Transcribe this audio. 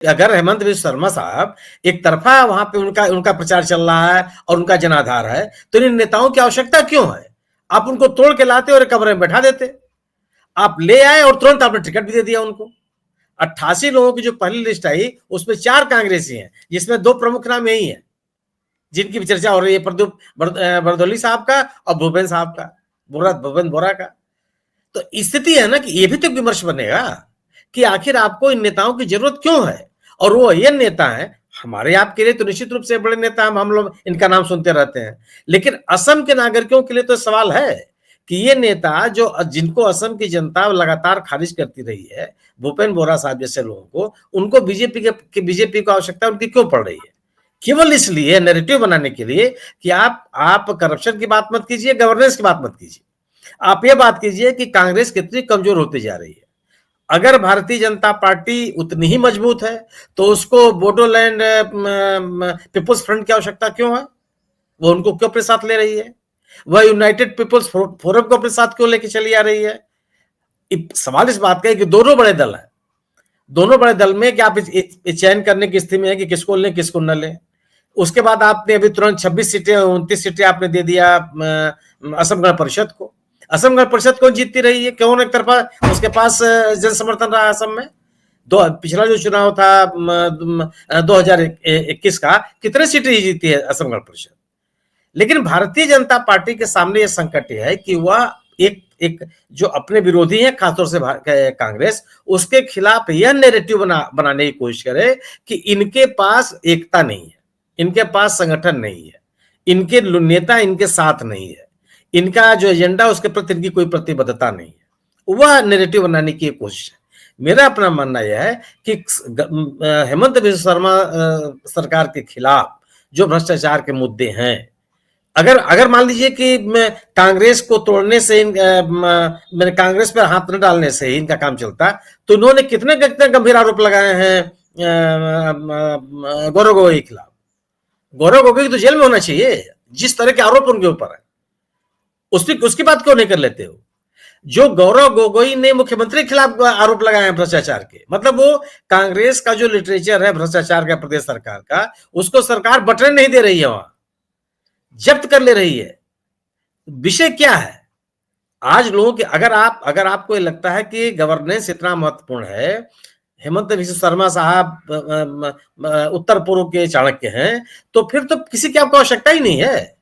अगर हेमंत बिस्व शर्मा साहब एक तरफा वहां पे उनका उनका प्रचार चल रहा है और उनका जनाधार है, तो इन नेताओं की आवश्यकता क्यों है? आप उनको तोड़ के लाते और कमरे में बैठा देते। आप ले आए और तुरंत आपने टिकट भी दे दिया उनको। 88 लोगों की जो पहली लिस्ट आई, उसमें 4 कांग्रेसी हैं, जिसमें 2 प्रमुख नाम यही हैं, जिनकी भी चर्चा हो रही है, प्रदीप बरदौली साहब का और भूपेंद्र साहब का, भूपेंद्र बोरा का। तो स्थिति है ना कि ये भी तो विमर्श बनेगा कि आखिर आपको इन नेताओं की जरूरत क्यों है, और वो ये नेता है हमारे आपके लिए तो निश्चित रूप से बड़े नेता हम लोग इनका नाम सुनते रहते हैं, लेकिन असम के नागरिकों के लिए तो सवाल है कि ये नेता जो जिनको असम की जनता लगातार खारिज करती रही है, भूपेंद्र बोरा साहब जैसे लोगों को, उनको बीजेपी को आवश्यकता उनकी क्यों पड़ रही है? केवल इसलिए नैरेटिव बनाने के लिए कि आप करप्शन की बात मत कीजिए, गवर्नेंस की बात मत कीजिए, आप ये बात कीजिए कि कांग्रेस कितनी कमजोर होती जा रही है। अगर भारतीय जनता पार्टी उतनी ही मजबूत है तो उसको बोडोलैंड पीपुल्स फ्रंट की आवश्यकता क्यों है? वो उनको क्यों अपने साथ ले रही है? वह यूनाइटेड पीपुल्स फोरम को अपने साथ क्यों लेके चली आ रही है? सवाल इस बात का है कि दोनों बड़े दल है, दोनों बड़े दल में कि आप चयन करने की स्थिति में है कि किसको लें किसको न लें। उसके बाद आपने अभी तुरंत 26 सीटें 29 सीटें आपने दे दिया असम गण परिषद को। असम गण परिषद कौन जीतती रही है? क्यों एक तरफा उसके पास जन समर्थन रहा असम में? पिछला जो चुनाव था 2021 का, कितने सीटें जीती है असम गण परिषद? लेकिन भारतीय जनता पार्टी के सामने यह संकट है कि वह एक जो अपने विरोधी हैं, खासतौर से कांग्रेस, उसके खिलाफ यह नैरेटिव बनाने की कोशिश करे कि इनके पास एकता नहीं है, इनके पास संगठन नहीं है, इनके नेता इनके साथ नहीं है, इनका जो एजेंडा उसके प्रति इनकी कोई प्रतिबद्धता नहीं है, वह नैरेटिव बनाने की कोशिश है। मेरा अपना मानना यह है कि हेमंत बिस्व शर्मा सरकार के खिलाफ जो भ्रष्टाचार के मुद्दे हैं, अगर मान लीजिए कि कांग्रेस को तोड़ने से मैंने कांग्रेस पर हाथ न डालने से ही इनका काम चलता, तो इन्होंने कितने कितने गंभीर आरोप लगाए हैं गौरव गोगोई के खिलाफ। गौरव गोगोई तो जेल में होना चाहिए, जिस तरह के आरोप उनके ऊपर है, उसकी बात क्यों नहीं कर लेते हो? जो गौरव गोगोई ने मुख्यमंत्री के खिलाफ आरोप लगाए हैं भ्रष्टाचार के, मतलब वो कांग्रेस का जो लिटरेचर है भ्रष्टाचार का प्रदेश सरकार का, उसको सरकार बटने नहीं दे रही है, वहां जब्त कर ले रही है। विषय क्या है? आज लोगों के अगर आपको ये लगता है कि गवर्नेंस इतना महत्वपूर्ण है, हेमंत बिस्व शर्मा साहब उत्तर पूर्व के चाणक्य हैं, तो फिर तो किसी की आपको आवश्यकता ही नहीं है।